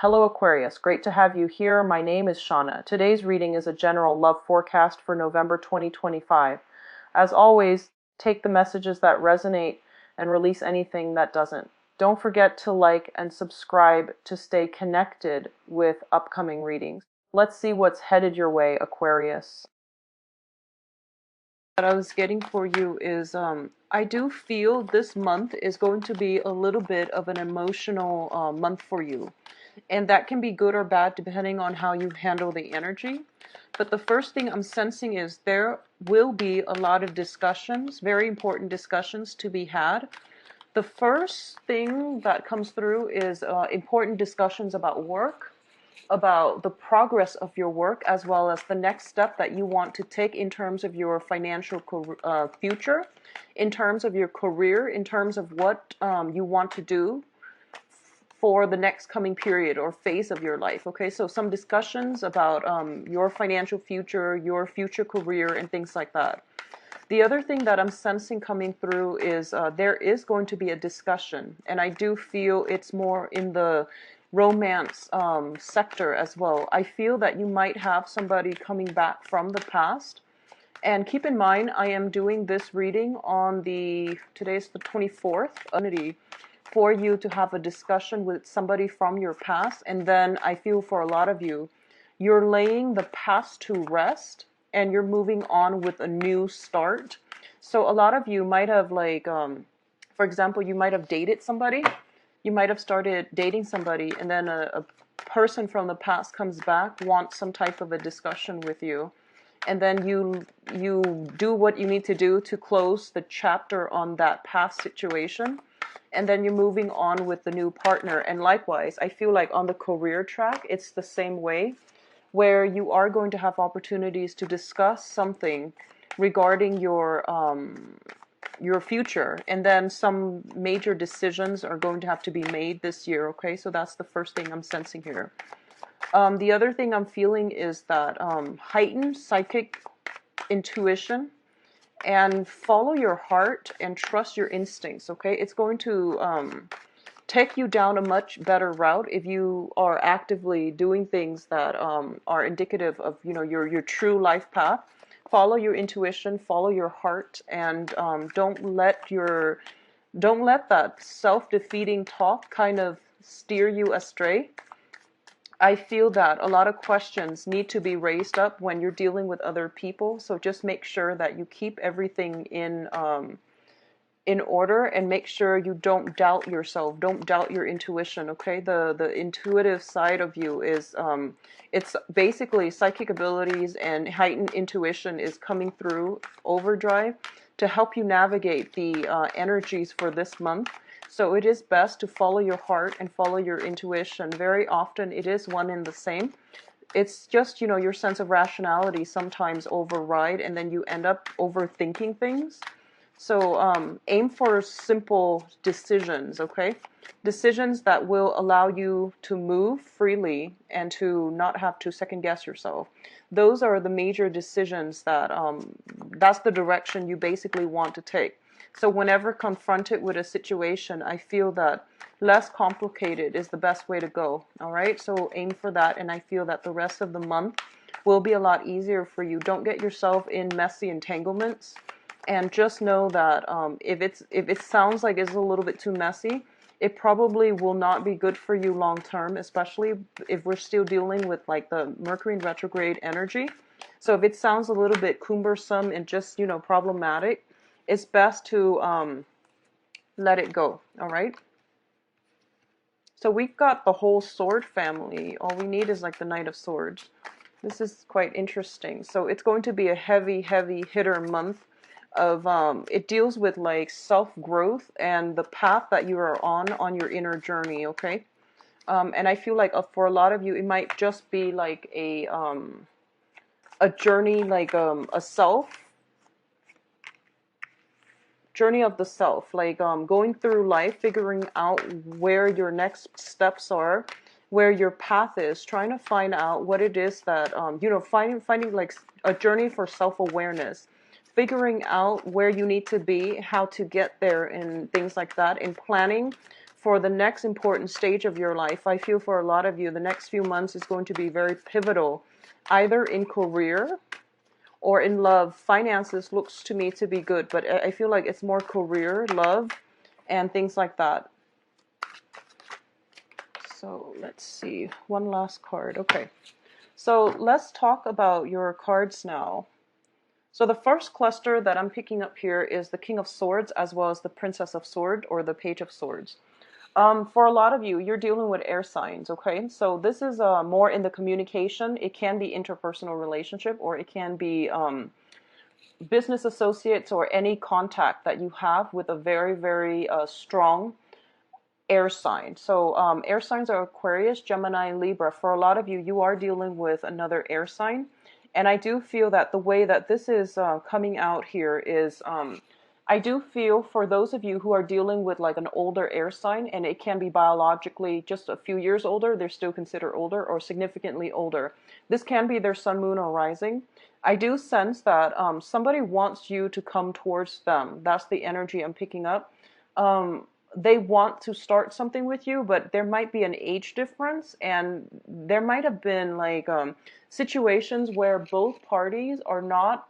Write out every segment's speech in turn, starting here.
Hello Aquarius, great to have you here. My name is Shauna. Today's reading is a general love forecast for November 2025. As always, take the messages that resonate and release anything that doesn't. Don't forget to like and subscribe to stay connected with upcoming readings. Let's see what's headed your way, Aquarius. What I was getting for you is I do feel this month is going to be a little bit of an emotional month for you. And that can be good or bad depending on how you handle the energy. But the first thing I'm sensing is there will be a lot of discussions, very important discussions to be had. The first thing that comes through is important discussions about work, about the progress of your work, as well as the next step that you want to take in terms of your financial future, in terms of your career, in terms of what you want to do for the next coming period or phase of your life. Okay, so some discussions about your financial future, your future career, and things like that. The other thing that I'm sensing coming through is there is going to be a discussion, and I do feel it's more in the romance sector as well. I feel that you might have somebody coming back from the past. And keep in mind, I am doing this reading on today's the 24th, for you to have a discussion with somebody from your past. And then I feel for a lot of you, you're laying the past to rest and you're moving on with a new start. So a lot of you might have for example, you might have dated somebody. You might have started dating somebody, and then a person from the past comes back, wants some type of a discussion with you. And then you do what you need to do to close the chapter on that past situation. And then you're moving on with the new partner. And likewise, I feel like on the career track, it's the same way, where you are going to have opportunities to discuss something regarding your future. And then some major decisions are going to have to be made this year, okay? So that's the first thing I'm sensing here. The other thing I'm feeling is that heightened psychic intuition, and follow your heart and trust your instincts, okay? It's going to take you down a much better route if you are actively doing things that are indicative of, your true life path. Follow your intuition, follow your heart, and don't let that self-defeating talk kind of steer you astray. I feel that a lot of questions need to be raised up when you're dealing with other people. So just make sure that you keep everything in order, and make sure you don't doubt yourself. Don't doubt your intuition. Okay, the intuitive side of you is it's basically psychic abilities and heightened intuition is coming through overdrive to help you navigate the energies for this month. So it is best to follow your heart and follow your intuition. Very often it is one and the same. It's just, your sense of rationality sometimes override, and then you end up overthinking things. So aim for simple decisions, okay? Decisions that will allow you to move freely and to not have to second guess yourself. Those are the major decisions that's the direction you basically want to take. So whenever confronted with a situation, I feel that less complicated is the best way to go, all right? So aim for that, and I feel that the rest of the month will be a lot easier for you. Don't get yourself in messy entanglements, and just know that if it sounds like it's a little bit too messy, it probably will not be good for you long term, especially if we're still dealing with like the Mercury in retrograde energy. So if it sounds a little bit cumbersome and just, problematic, it's best to let it go, all right? So we've got the whole sword family. All we need is like the Knight of Swords. This is quite interesting. So it's going to be a heavy hitter month of it deals with like self-growth and the path that you are on your inner journey, okay? And I feel like for a lot of you, it might just be like a journey, like a journey of the self, like going through life, figuring out where your next steps are, where your path is, trying to find out what it is that finding like a journey for self-awareness, figuring out where you need to be, how to get there, and things like that, and planning for the next important stage of your life. I feel for a lot of you, the next few months is going to be very pivotal, either in career or in love. Finances looks to me to be good, but I feel like it's more career, love, and things like that. So let's see, one last card. Okay, so let's talk about your cards now. So the first cluster that I'm picking up here is the King of Swords as well as the Princess of Swords or the Page of Swords. For a lot of you, you're dealing with air signs, okay? So this is more in the communication. It can be interpersonal relationship, or it can be business associates or any contact that you have with a very, very strong air sign. So air signs are Aquarius, Gemini, and Libra. For a lot of you, you are dealing with another air sign. And I do feel that the way that this is coming out here is, I do feel for those of you who are dealing with like an older air sign, and it can be biologically just a few years older, they're still considered older, or significantly older. This can be their sun, moon, or rising. I do sense that somebody wants you to come towards them. That's the energy I'm picking up. They want to start something with you, but there might be an age difference, and there might have been like situations where both parties are not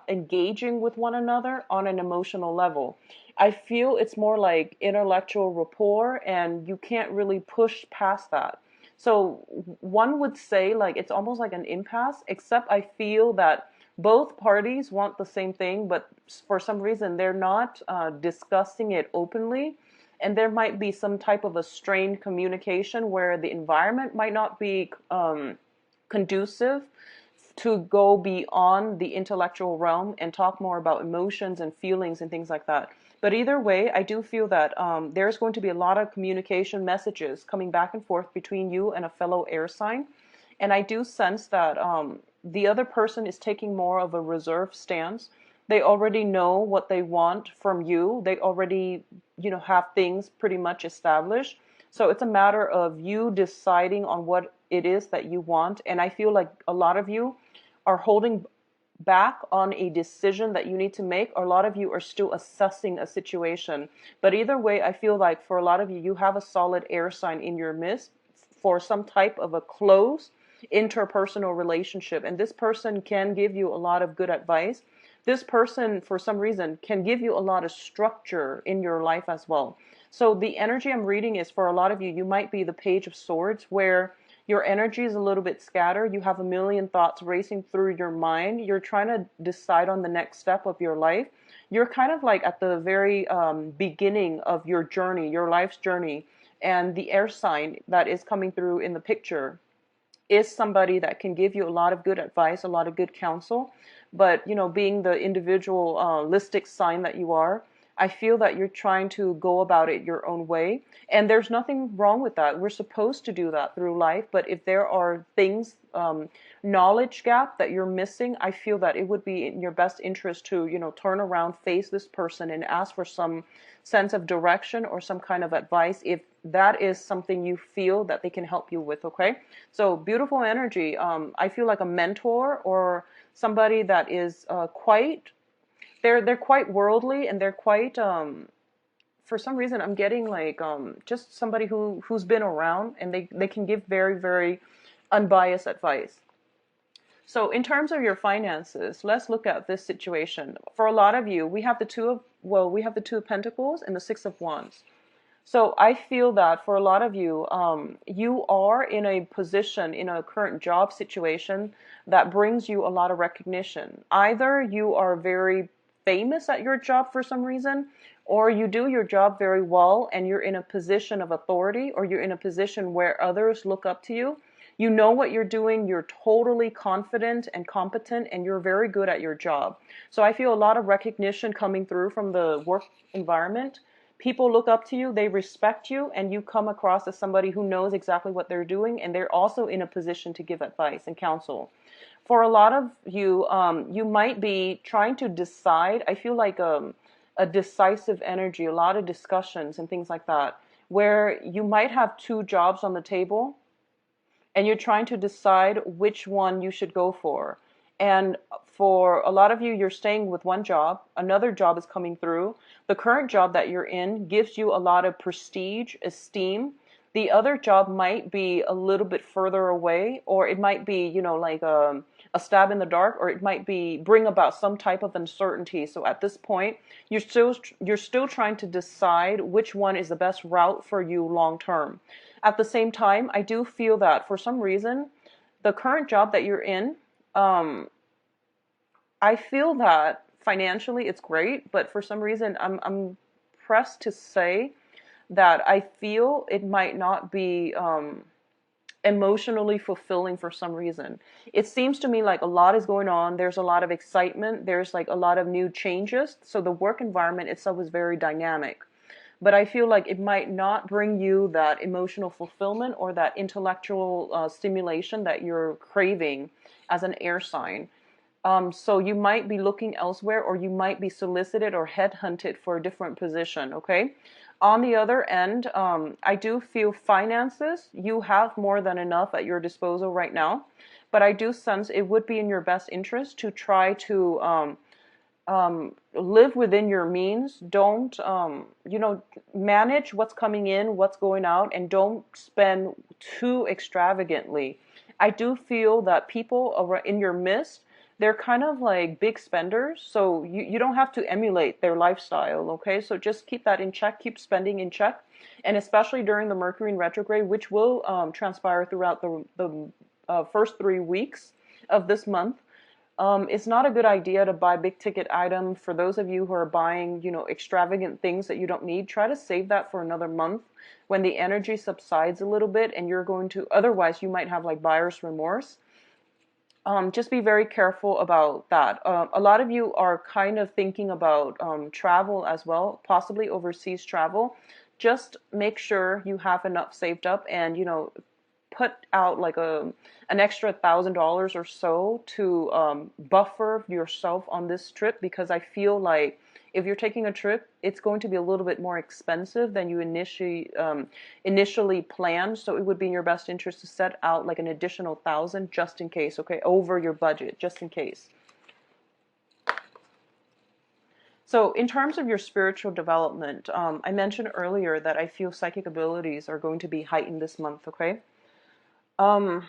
engaging with one another on an emotional level. I feel it's more like intellectual rapport, and you can't really push past that. So one would say like it's almost like an impasse, except I feel that both parties want the same thing, but for some reason they're not discussing it openly. And there might be some type of a strained communication where the environment might not be conducive to go beyond the intellectual realm and talk more about emotions and feelings and things like that. But either way, I do feel that there's going to be a lot of communication messages coming back and forth between you and a fellow air sign. And I do sense that the other person is taking more of a reserved stance. They already know what they want from you. They already, have things pretty much established. So it's a matter of you deciding on what it is that you want. And I feel like a lot of you are holding back on a decision that you need to make, or a lot of you are still assessing a situation. But either way, I feel like for a lot of you, you have a solid air sign in your midst for some type of a close interpersonal relationship. And this person can give you a lot of good advice. This person, for some reason, can give you a lot of structure in your life as well. So the energy I'm reading is for a lot of you, you might be the Page of Swords, where your energy is a little bit scattered. You have a million thoughts racing through your mind. You're trying to decide on the next step of your life. You're kind of like at the very beginning of your journey, your life's journey. And the air sign that is coming through in the picture is somebody that can give you a lot of good advice, a lot of good counsel. But, being the individualistic sign that you are, I feel that you're trying to go about it your own way. And there's nothing wrong with that. We're supposed to do that through life. But if there are things, knowledge gap that you're missing, I feel that it would be in your best interest to, turn around, face this person and ask for some sense of direction or some kind of advice if that is something you feel that they can help you with, okay? So beautiful energy. I feel like a mentor or somebody that is they're quite worldly, and they're quite for some reason I'm getting like just somebody who's been around, and they can give very, very unbiased advice. So in terms of your finances, let's look at this situation. For a lot of you, we have the Two of Pentacles and the Six of Wands. So I feel that for a lot of you, you are in a position, in a current job situation that brings you a lot of recognition. Either you are very famous at your job for some reason, or you do your job very well and you're in a position of authority, or you're in a position where others look up to you. You know what you're doing, you're totally confident and competent, and you're very good at your job. So I feel a lot of recognition coming through from the work environment. People look up to you, they respect you, and you come across as somebody who knows exactly what they're doing, and they're also in a position to give advice and counsel. For a lot of you, you might be trying to decide. I feel like a decisive energy, a lot of discussions and things like that, where you might have two jobs on the table, and you're trying to decide which one you should go for. And For a lot of you, you're staying with one job. Another job is coming through. The current job that you're in gives you a lot of prestige, esteem. The other job might be a little bit further away, or it might be, you know, like a stab in the dark, or it might be bring about some type of uncertainty. So at this point, you're still trying to decide which one is the best route for you long term. At the same time, I do feel that for some reason, the current job that you're in, um, I feel that financially it's great, but for some reason I'm pressed to say that I feel it might not be emotionally fulfilling for some reason. It seems to me like a lot is going on. There's a lot of excitement. There's like a lot of new changes. So the work environment itself is very dynamic. But I feel like it might not bring you that emotional fulfillment or that intellectual stimulation that you're craving as an air sign. So you might be looking elsewhere, or you might be solicited or headhunted for a different position, okay? On the other end, I do feel finances, you have more than enough at your disposal right now, but I do sense it would be in your best interest to try to live within your means. Don't, manage what's coming in, what's going out, and don't spend too extravagantly. I do feel that people in your midst, they're kind of like big spenders, so you don't have to emulate their lifestyle, okay? So just keep that in check, keep spending in check, and especially during the Mercury in retrograde, which will transpire throughout the first 3 weeks of this month. It's not a good idea to buy big ticket items. For those of you who are buying, extravagant things that you don't need, try to save that for another month when the energy subsides a little bit, and you're going to, otherwise you might have like buyer's remorse. Just be very careful about that. A lot of you are kind of thinking about travel as well, possibly overseas travel. Just make sure you have enough saved up, and put out like an extra $1,000 or so to buffer yourself on this trip, because I feel like if you're taking a trip, it's going to be a little bit more expensive than you initially planned. So it would be in your best interest to set out like an additional 1,000 just in case, okay, over your budget, just in case. So in terms of your spiritual development, I mentioned earlier that I feel psychic abilities are going to be heightened this month, okay? Um,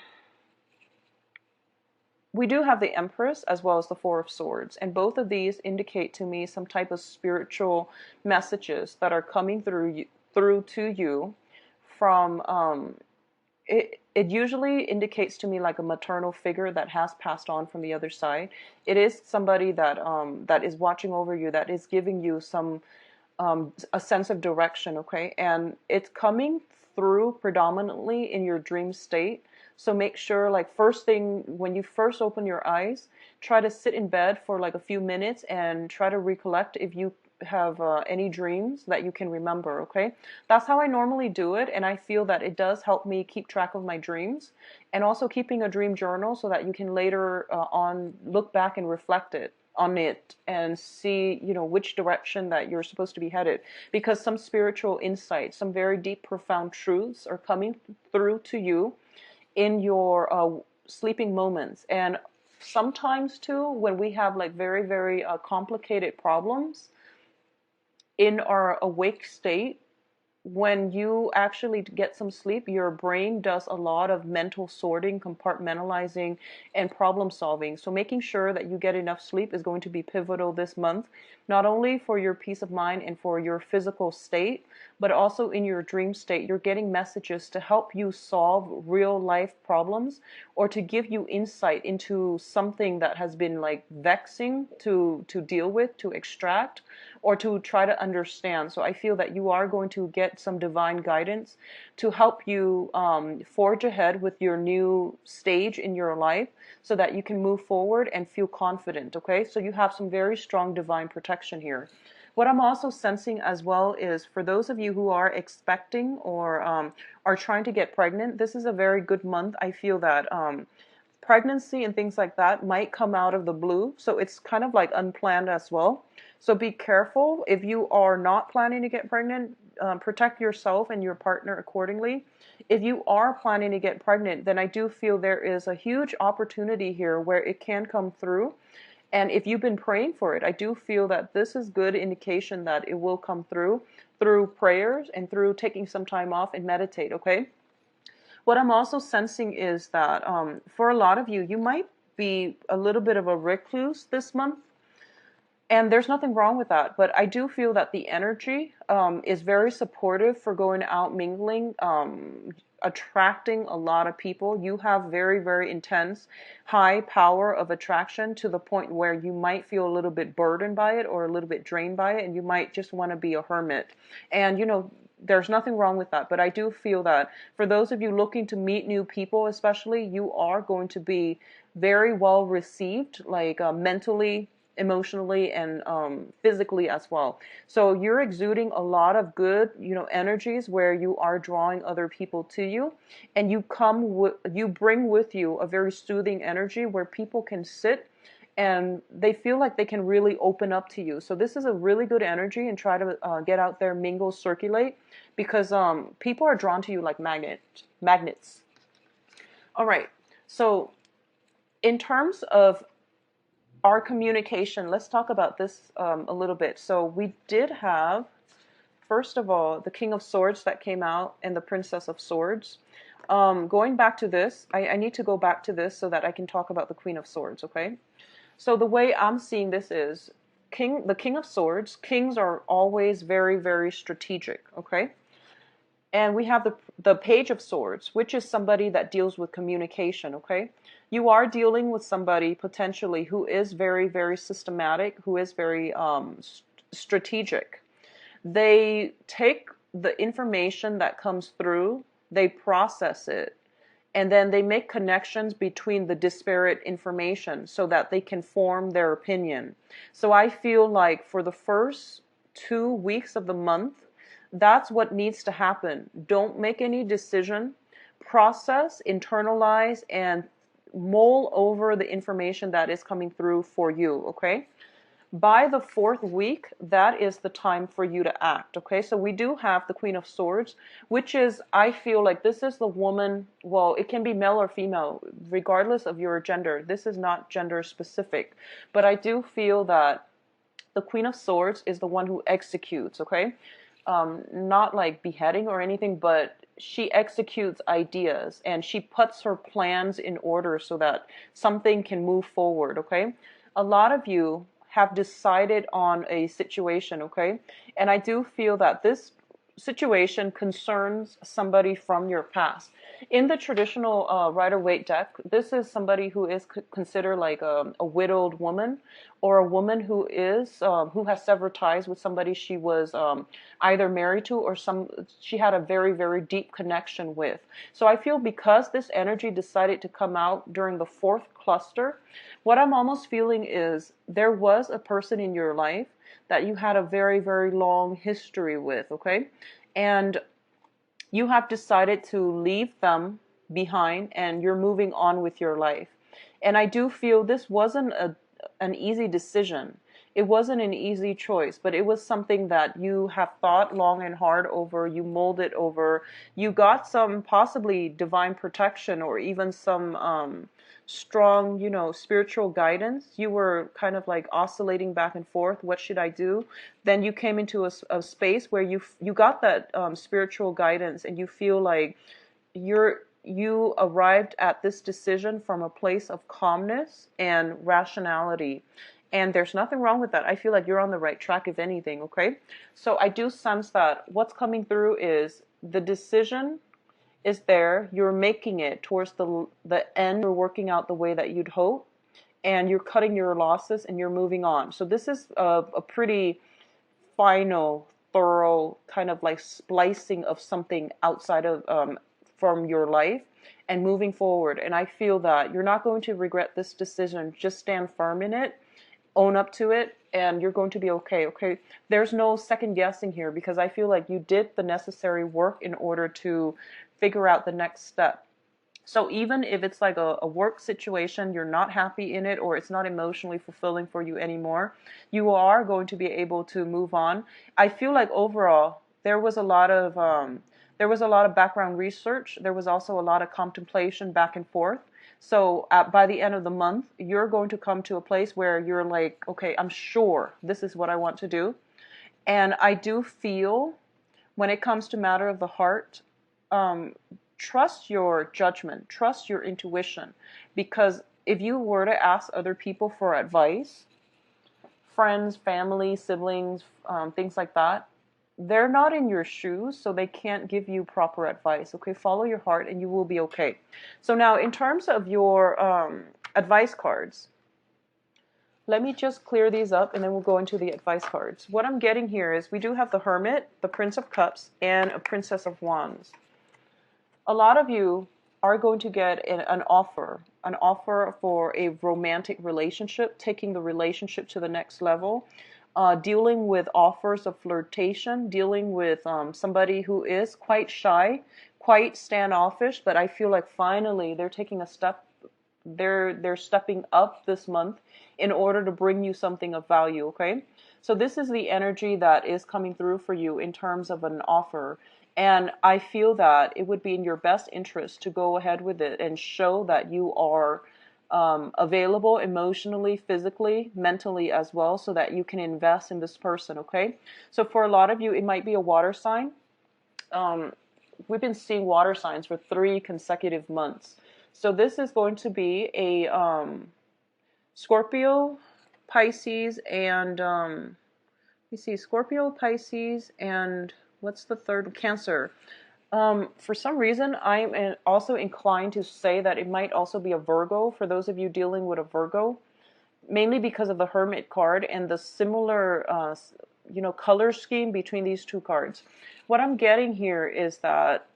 we do have the Empress as well as the Four of Swords, and both of these indicate to me some type of spiritual messages that are coming through to you from it usually indicates to me like a maternal figure that has passed on from the other side. It is somebody that is watching over you, that is giving you some a sense of direction, okay? And it's coming through predominantly in your dream state. So make sure, like, first thing, when you first open your eyes, try to sit in bed for like a few minutes and try to recollect if you have any dreams that you can remember, okay? That's how I normally do it, and I feel that it does help me keep track of my dreams, and also keeping a dream journal so that you can later on look back and reflect on it and see, which direction that you're supposed to be headed, because some spiritual insights, some very deep, profound truths are coming through to you in your sleeping moments. And sometimes too, when we have like very, very complicated problems in our awake state, when you actually get some sleep, your brain does a lot of mental sorting, compartmentalizing, and problem solving. So making sure that you get enough sleep is going to be pivotal this month, not only for your peace of mind and for your physical state, but also in your dream state. You're getting messages to help you solve real life problems, or to give you insight into something that has been like vexing to deal with, to extract, or to try to understand. So I feel that you are going to get some divine guidance to help you forge ahead with your new stage in your life, so that you can move forward and feel confident, okay? So you have some very strong divine protection here. What I'm also sensing as well is, for those of you who are expecting or are trying to get pregnant, this is a very good month. I feel that pregnancy and things like that might come out of the blue. So it's kind of like unplanned as well. So be careful. If you are not planning to get pregnant, protect yourself and your partner accordingly. If you are planning to get pregnant, then I do feel there is a huge opportunity here where it can come through. And if you've been praying for it, I do feel that this is good indication that it will come through prayers and through taking some time off and meditate, okay? What I'm also sensing is that for a lot of you, you might be a little bit of a recluse this month. And there's nothing wrong with that. But I do feel that the energy is very supportive for going out mingling, attracting a lot of people. You have very, very intense, high power of attraction to the point where you might feel a little bit burdened by it or a little bit drained by it. And you might just want to be a hermit. And, you know, there's nothing wrong with that. But I do feel that for those of you looking to meet new people, especially, you are going to be very well received, like mentally, emotionally, and physically as well. So you're exuding a lot of good, you know, energies where you are drawing other people to you, and you bring with you a very soothing energy where people can sit and they feel like they can really open up to you. So this is a really good energy, and try to get out there, mingle, circulate, because people are drawn to you like magnets. All right. So in terms of our communication, let's talk about this a little bit. So we did have, first of all, the King of Swords that came out and the Princess of Swords. Going back to this, I need to go back to this so that I can talk about the Queen of Swords, okay? So the way I'm seeing this is the King of Swords. Kings are always very, very strategic, okay? And we have the Page of Swords, which is somebody that deals with communication, okay? You are dealing with somebody potentially who is very, very systematic, who is very strategic. They take the information that comes through, they process it, and then they make connections between the disparate information so that they can form their opinion. So I feel like for the first 2 weeks of the month, that's what needs to happen. Don't make any decision. Process, internalize, and mull over the information that is coming through for you, okay? By the 4th week, that is the time for you to act, okay? So we do have the Queen of Swords, which is, I feel like this is the woman, well, it can be male or female, regardless of your gender. This is not gender specific. But I do feel that the Queen of Swords is the one who executes, okay? Not like beheading or anything, but she executes ideas and she puts her plans in order so that something can move forward, okay? A lot of you have decided on a situation, okay? And I do feel that this situation concerns somebody from your past. In the traditional Rider-Waite deck, this is somebody who is considered like a widowed woman, or a woman who has severed ties with somebody she was either married to or she had a very, very deep connection with. So I feel because this energy decided to come out during the 4th cluster, what I'm almost feeling is there was a person in your life that you had a very, very long history with, okay? And you have decided to leave them behind and you're moving on with your life. And I do feel this wasn't an easy decision. It wasn't an easy choice, but it was something that you have thought long and hard over, you mulled it over, you got some possibly divine protection or even some strong, you know, spiritual guidance. You were kind of like oscillating back and forth. What should I do? Then you came into a space where you got that spiritual guidance, and you feel like you arrived at this decision from a place of calmness and rationality. And there's nothing wrong with that. I feel like you're on the right track, if anything, okay? So I do sense that what's coming through is the decision is there. You're making it towards the end. You're working out the way that you'd hope, and you're cutting your losses, and you're moving on. So this is a pretty final, thorough kind of like splicing of something outside of from your life and moving forward. And I feel that you're not going to regret this decision. Just stand firm in it, own up to it, and you're going to be okay, okay? There's no second guessing here, because I feel like you did the necessary work in order to figure out the next step. So even if it's like a work situation, you're not happy in it, or it's not emotionally fulfilling for you anymore, you are going to be able to move on. I feel like overall there was a lot of background research. There was also a lot of contemplation back and forth. So by the end of the month, you're going to come to a place where you're like, okay, I'm sure this is what I want to do. And I do feel when it comes to matter of the heart, um, trust your judgment, trust your intuition, because if you were to ask other people for advice, friends, family, siblings, things like that, they're not in your shoes, so they can't give you proper advice. Okay, follow your heart and you will be okay. So now, in terms of your advice cards, let me just clear these up and then we'll go into the advice cards. What I'm getting here is we do have the Hermit, the Prince of Cups, and a Princess of Wands. A lot of you are going to get an offer for a romantic relationship, taking the relationship to the next level, dealing with offers of flirtation, dealing with somebody who is quite shy, quite standoffish, but I feel like finally they're taking a step. They're stepping up this month in order to bring you something of value, okay? So this is the energy that is coming through for you in terms of an offer. And I feel that it would be in your best interest to go ahead with it and show that you are available emotionally, physically, mentally as well, so that you can invest in this person, okay? So for a lot of you, it might be a water sign. We've been seeing water signs for 3 consecutive months. So this is going to be a Scorpio, Pisces, and let me see, Scorpio, Pisces, and what's the third? Cancer. For some reason, I'm also inclined to say that it might also be a Virgo for those of you dealing with a Virgo, mainly because of the Hermit card and the similar, color scheme between these two cards. What I'm getting here is that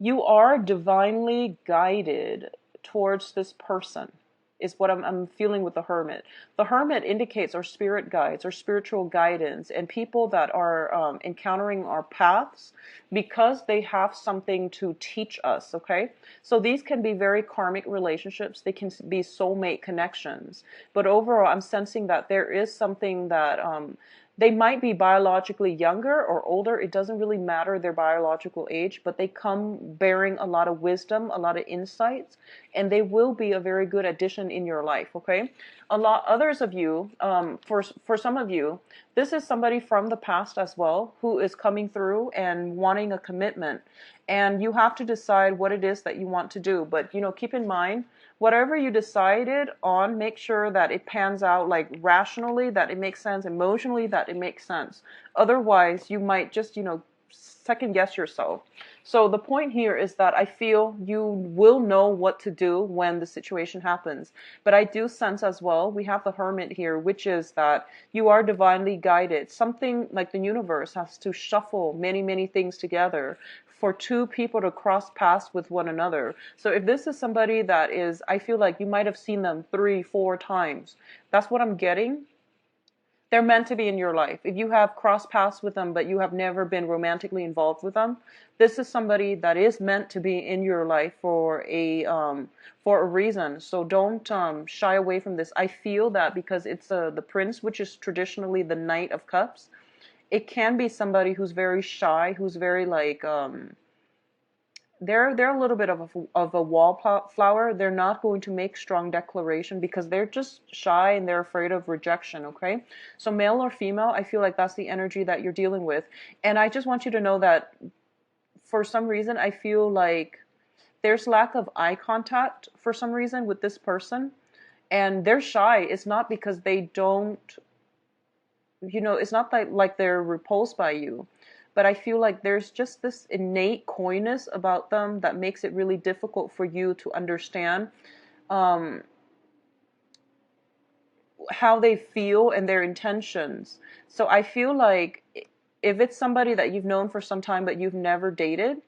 you are divinely guided towards this person, is what I'm feeling with the Hermit. The Hermit indicates our spirit guides, our spiritual guidance, and people that are encountering our paths because they have something to teach us, okay? So these can be very karmic relationships. They can be soulmate connections. But overall, I'm sensing that there is something that they might be biologically younger or older. It doesn't really matter their biological age, but they come bearing a lot of wisdom, a lot of insights, and they will be a very good addition in your life, okay? Others of you, for some of you, this is somebody from the past as well who is coming through and wanting a commitment. And you have to decide what it is that you want to do. But, keep in mind, whatever you decided on, make sure that it pans out like rationally, that it makes sense, emotionally, that it makes sense. Otherwise, you might just, second guess yourself. So the point here is that I feel you will know what to do when the situation happens. But I do sense as well, we have the Hermit here, which is that you are divinely guided. Something like the universe has to shuffle many, many things together for two people to cross paths with one another. So if this is somebody that is, I feel like you might have seen them 3, 4 times. That's what I'm getting. They're meant to be in your life. If you have crossed paths with them, but you have never been romantically involved with them, this is somebody that is meant to be in your life for a reason. So don't shy away from this. I feel that because it's the Prince, which is traditionally the Knight of Cups, it can be somebody who's very shy, who's very like they're a little bit of a wallflower. They're not going to make strong declaration because they're just shy and they're afraid of rejection, okay? So male or female, I feel like that's the energy that you're dealing with. And I just want you to know that for some reason, I feel like there's lack of eye contact for some reason with this person. And they're shy. It's not because they don't, it's not like they're repulsed by you. But I feel like there's just this innate coyness about them that makes it really difficult for you to understand how they feel and their intentions. So I feel like if it's somebody that you've known for some time but you've never dated,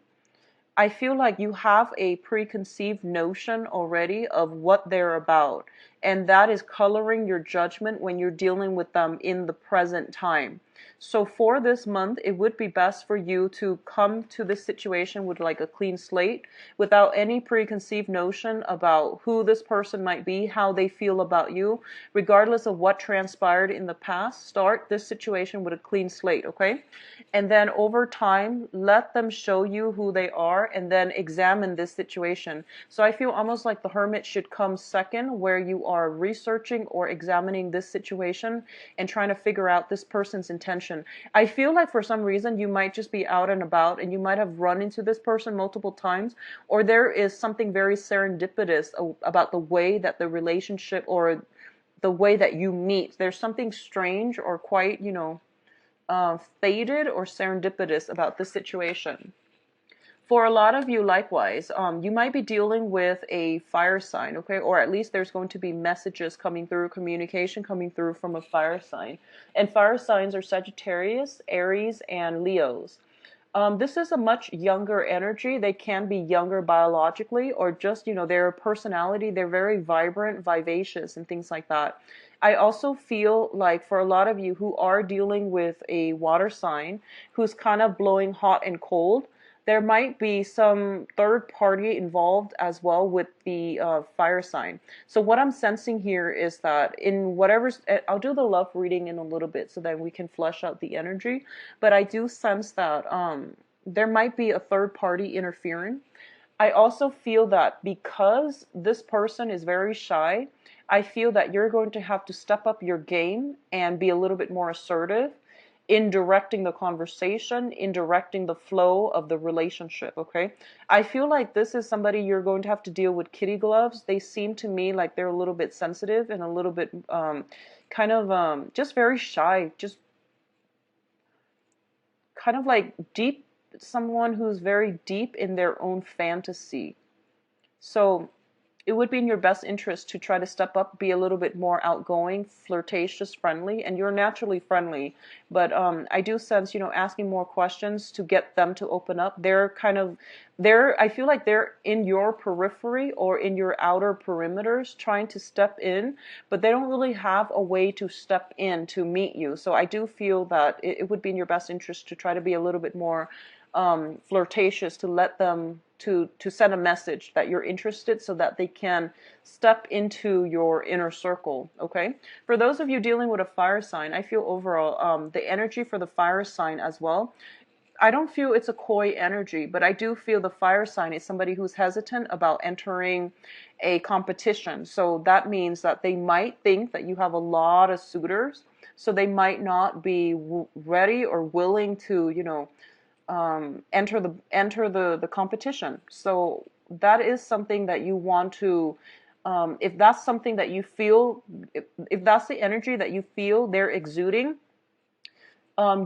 I feel like you have a preconceived notion already of what they're about. And that is coloring your judgment when you're dealing with them in the present time. So for this month, it would be best for you to come to this situation with like a clean slate, without any preconceived notion about who this person might be, how they feel about you, regardless of what transpired in the past. Start this situation with a clean slate, okay? And then over time, let them show you who they are, and then examine this situation. So I feel almost like the Hermit should come second, where you are researching or examining this situation and trying to figure out this person's intention. I feel like for some reason you might just be out and about and you might have run into this person multiple times, or there is something very serendipitous about the way that the relationship or the way that you meet. There's something strange or quite, fated or serendipitous about this situation. For a lot of you, likewise, you might be dealing with a fire sign, okay? Or at least there's going to be messages coming through, communication coming through from a fire sign. And fire signs are Sagittarius, Aries, and Leos. This is a much younger energy. They can be younger biologically, or just, their personality, they're very vibrant, vivacious, and things like that. I also feel like for a lot of you who are dealing with a water sign who's kind of blowing hot and cold, there might be some third party involved as well with the fire sign. So what I'm sensing here is that in whatever's, I'll do the love reading in a little bit so that we can flesh out the energy, but I do sense that there might be a third party interfering. I also feel that because this person is very shy, I feel that you're going to have to step up your game and be a little bit more assertive in directing the conversation, in directing the flow of the relationship, okay? I feel like this is somebody you're going to have to deal with kitty gloves. They seem to me like they're a little bit sensitive and a little bit just very shy, just kind of like deep, someone who's very deep in their own fantasy. So it would be in your best interest to try to step up, be a little bit more outgoing, flirtatious, friendly, and you're naturally friendly. But I do sense, asking more questions to get them to open up. I feel like they're in your periphery or in your outer perimeters trying to step in, but they don't really have a way to step in to meet you. So I do feel that it would be in your best interest to try to be a little bit more flirtatious, to let them to send a message that you're interested so that they can step into your inner circle, okay? For those of you dealing with a fire sign, I feel overall the energy for the fire sign as well, I don't feel it's a coy energy, but I do feel the fire sign is somebody who's hesitant about entering a competition. So that means that they might think that you have a lot of suitors, so they might not be ready or willing to, enter the competition. So that is something that you want to, if that's something that you feel, if that's the energy that you feel they're exuding,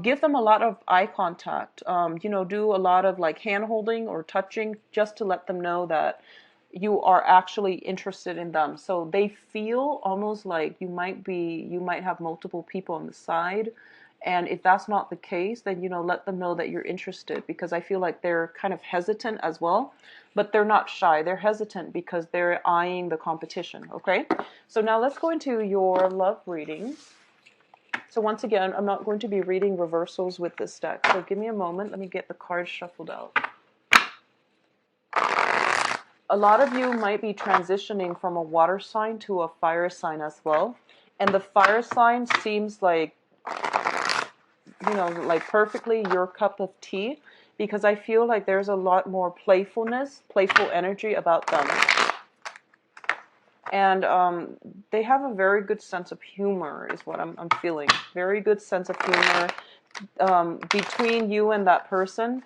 give them a lot of eye contact. Do a lot of like hand holding or touching just to let them know that you are actually interested in them. So they feel almost like you might have multiple people on the side. And if that's not the case, then, let them know that you're interested, because I feel like they're kind of hesitant as well, but they're not shy. They're hesitant because they're eyeing the competition. Okay. So now let's go into your love reading. So once again, I'm not going to be reading reversals with this deck. So give me a moment. Let me get the cards shuffled out. A lot of you might be transitioning from a water sign to a fire sign as well. And the fire sign seems like, like perfectly your cup of tea, because I feel like there's a lot more playfulness, playful energy about them. And they have a very good sense of humor is what I'm feeling. Very good sense of humor between you and that person.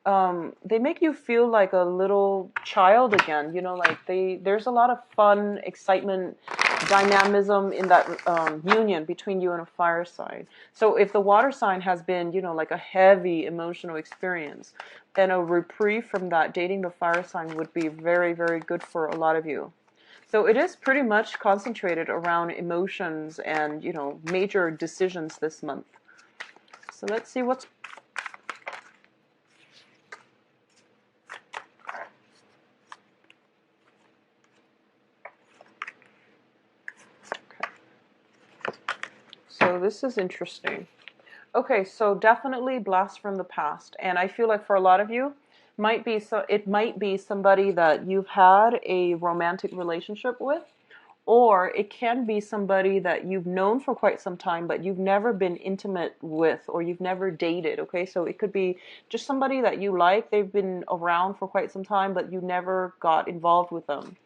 They make you feel like a little child again. Like there's a lot of fun, excitement, dynamism in that union between you and a fire sign. So if the water sign has been, like a heavy emotional experience, then a reprieve from that, dating the fire sign, would be very, very good for a lot of you. So it is pretty much concentrated around emotions and, major decisions this month. So let's see what's... Okay. So this is interesting. Okay, so definitely blast from the past. And I feel like for a lot of you, it might be somebody that you've had a romantic relationship with, or it can be somebody that you've known for quite some time, but you've never been intimate with, or you've never dated. Okay, so it could be just somebody that you like. They've been around for quite some time, but you never got involved with them.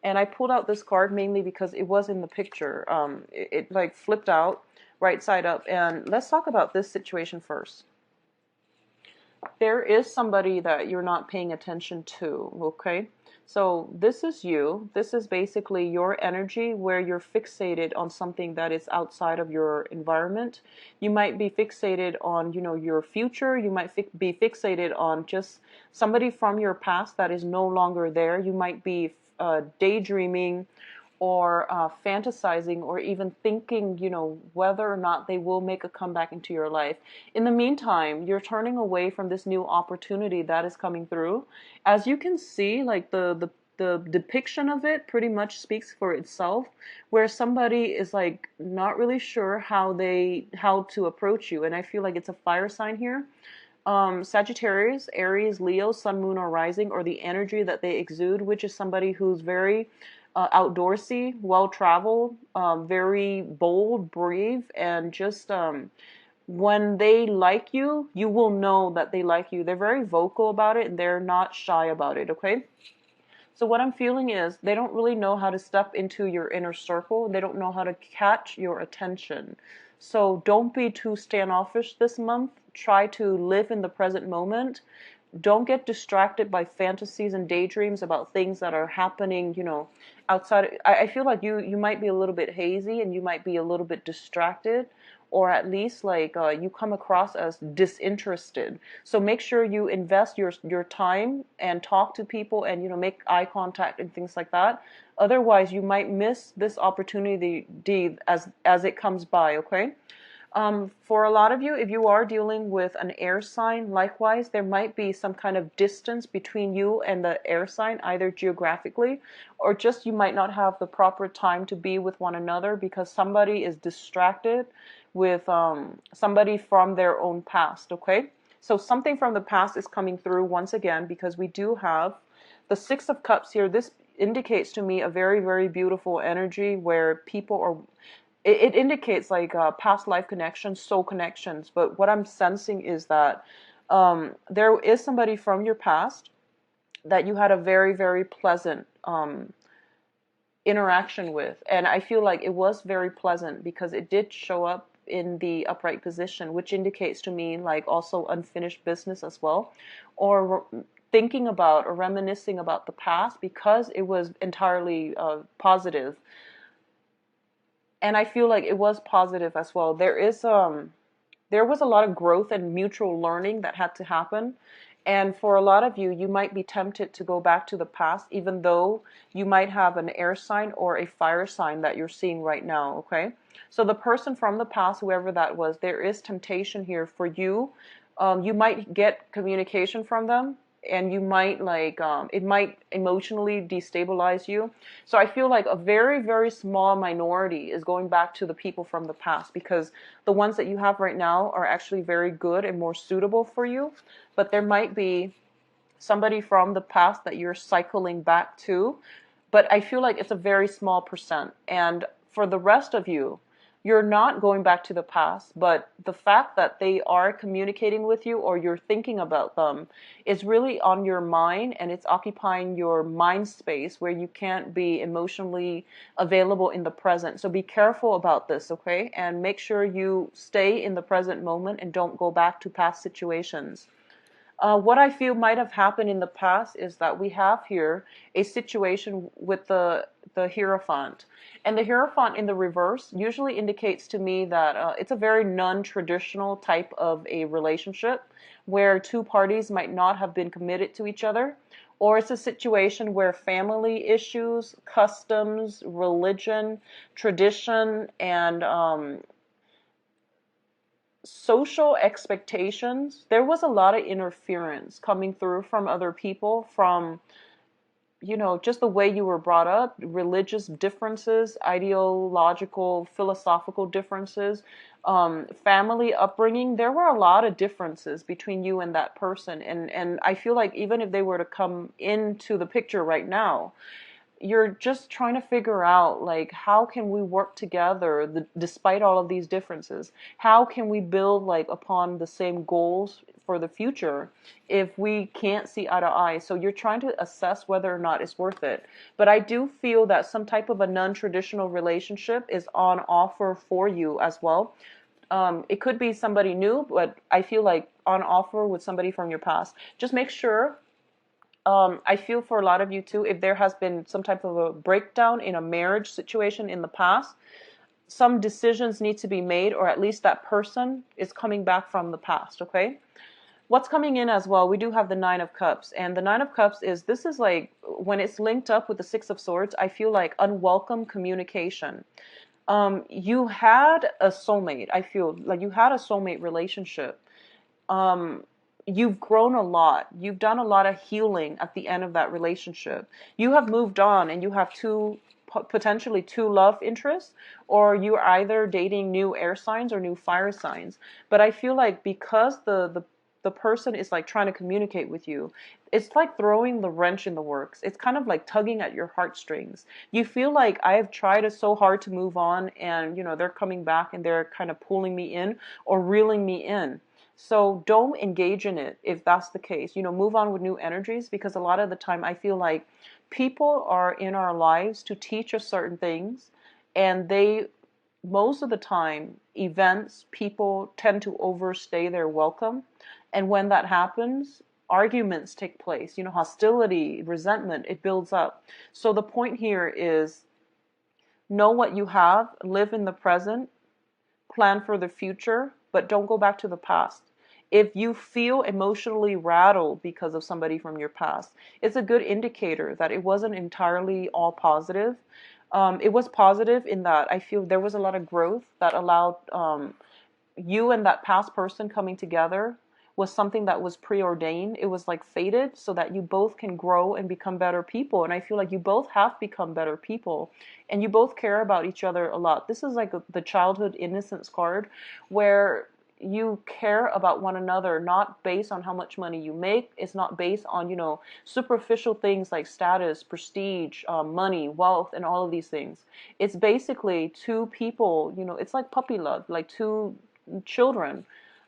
And I pulled out this card mainly because it was in the picture. It like flipped out right side up. And let's talk about this situation first. There is somebody that you're not paying attention to, okay? So this is you. This is basically your energy where you're fixated on something that is outside of your environment. You might be fixated on, your future. You might be fixated on just somebody from your past that is no longer there. You might be daydreaming or fantasizing or even thinking, whether or not they will make a comeback into your life. In the meantime, you're turning away from this new opportunity that is coming through. As you can see, like the depiction of it pretty much speaks for itself, where somebody is like not really sure how to approach you. And I feel like it's a fire sign here. Sagittarius, Aries, Leo, Sun, Moon, or Rising, or the energy that they exude, which is somebody who's very outdoorsy, well-traveled, very bold, brave, and just when they like you, you will know that they like you. They're very vocal about it, and they're not shy about it, okay? So what I'm feeling is they don't really know how to step into your inner circle. They don't know how to catch your attention. So don't be too standoffish this month. Try to live in the present moment. Don't get distracted by fantasies and daydreams about things that are happening, outside. I feel like you might be a little bit hazy and you might be a little bit distracted, or at least like you come across as disinterested. So make sure you invest your time and talk to people and make eye contact and things like that. Otherwise, you might miss this opportunity as it comes by. Okay. For a lot of you, if you are dealing with an air sign, likewise, there might be some kind of distance between you and the air sign, either geographically or just you might not have the proper time to be with one another because somebody is distracted with somebody from their own past, okay? So something from the past is coming through once again because we do have the Six of Cups here. This indicates to me a very, very beautiful energy where people are it indicates like past life connections, soul connections. But what I'm sensing is that there is somebody from your past that you had a very, very pleasant interaction with. And I feel like it was very pleasant because it did show up in the upright position, which indicates to me like also unfinished business as well, or thinking about or reminiscing about the past because it was entirely positive. And I feel like it was positive as well. There was a lot of growth and mutual learning that had to happen. And for a lot of you, you might be tempted to go back to the past, even though you might have an air sign or a fire sign that you're seeing right now, okay? So the person from the past, whoever that was, there is temptation here for you. You might get communication from them, and you might like it might emotionally destabilize you. So I feel like a very, very small minority is going back to the people from the past because the ones that you have right now are actually very good and more suitable for you. But there might be somebody from the past that you're cycling back to. But I feel like it's a very small percent. And for the rest of you, you're not going back to the past, but the fact that they are communicating with you or you're thinking about them is really on your mind and it's occupying your mind space where you can't be emotionally available in the present. So be careful about this, okay? And make sure you stay in the present moment and don't go back to past situations. What I feel might have happened in the past is that we have here a situation with the Hierophant. And the Hierophant in the reverse usually indicates to me that it's a very non-traditional type of a relationship where two parties might not have been committed to each other. Or it's a situation where family issues, customs, religion, tradition, and social expectations, there was a lot of interference coming through from other people, from just the way you were brought up, religious differences, ideological, philosophical differences, family upbringing, there were a lot of differences between you and that person. And I feel like even if they were to come into the picture right now, you're just trying to figure out, like, how can we work together despite all of these differences? How can we build like upon the same goals for the future if we can't see eye to eye? So you're trying to assess whether or not it's worth it. But I do feel that some type of a non-traditional relationship is on offer for you as well. It could be somebody new, but I feel like on offer with somebody from your past. Just make sure, I feel for a lot of you too, if there has been some type of a breakdown in a marriage situation in the past, some decisions need to be made, or at least that person is coming back from the past, okay? What's coming in as well, we do have the Nine of Cups, and the Nine of Cups is, this is like, when it's linked up with the Six of Swords, I feel like unwelcome communication. You had a soulmate, I feel like you had a soulmate relationship. um, you've grown a lot. You've done a lot of healing at the end of that relationship. You have moved on and you have potentially two love interests, or you're either dating new air signs or new fire signs. But I feel like because the person is like trying to communicate with you, it's like throwing the wrench in the works. It's kind of like tugging at your heartstrings. You feel like, I have tried so hard to move on, and they're coming back and they're kind of pulling me in or reeling me in. So don't engage in it if that's the case. Move on with new energies, because a lot of the time I feel like people are in our lives to teach us certain things, and most of the time, events, people tend to overstay their welcome. And when that happens, arguments take place, hostility, resentment, it builds up. So the point here is, know what you have, live in the present, plan for the future, but don't go back to the past. If you feel emotionally rattled because of somebody from your past, it's a good indicator that it wasn't entirely all positive. It was positive in that I feel there was a lot of growth that allowed, you and that past person coming together was something that was preordained. It was like fated so that you both can grow and become better people. And I feel like you both have become better people, and you both care about each other a lot. This is like the childhood innocence card, where you care about one another, not based on how much money you make. It's not based on, superficial things like status, prestige, money, wealth, and all of these things. It's basically two people, it's like puppy love, like two children,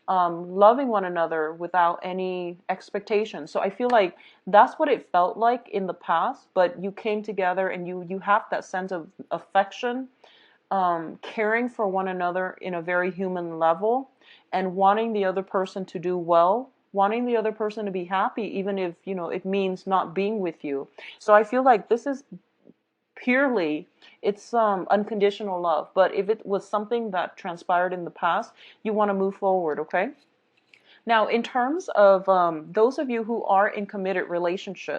loving one another without any expectation. So I feel like that's what it felt like in the past, but you came together and you have that sense of affection, caring for one another in a very human level, and wanting the other person to do well, wanting the other person to be happy, even if, it means not being with you. So I feel like this is purely, it's unconditional love. But if it was something that transpired in the past, you want to move forward, okay? Now, in terms of those of you who are in committed relationships,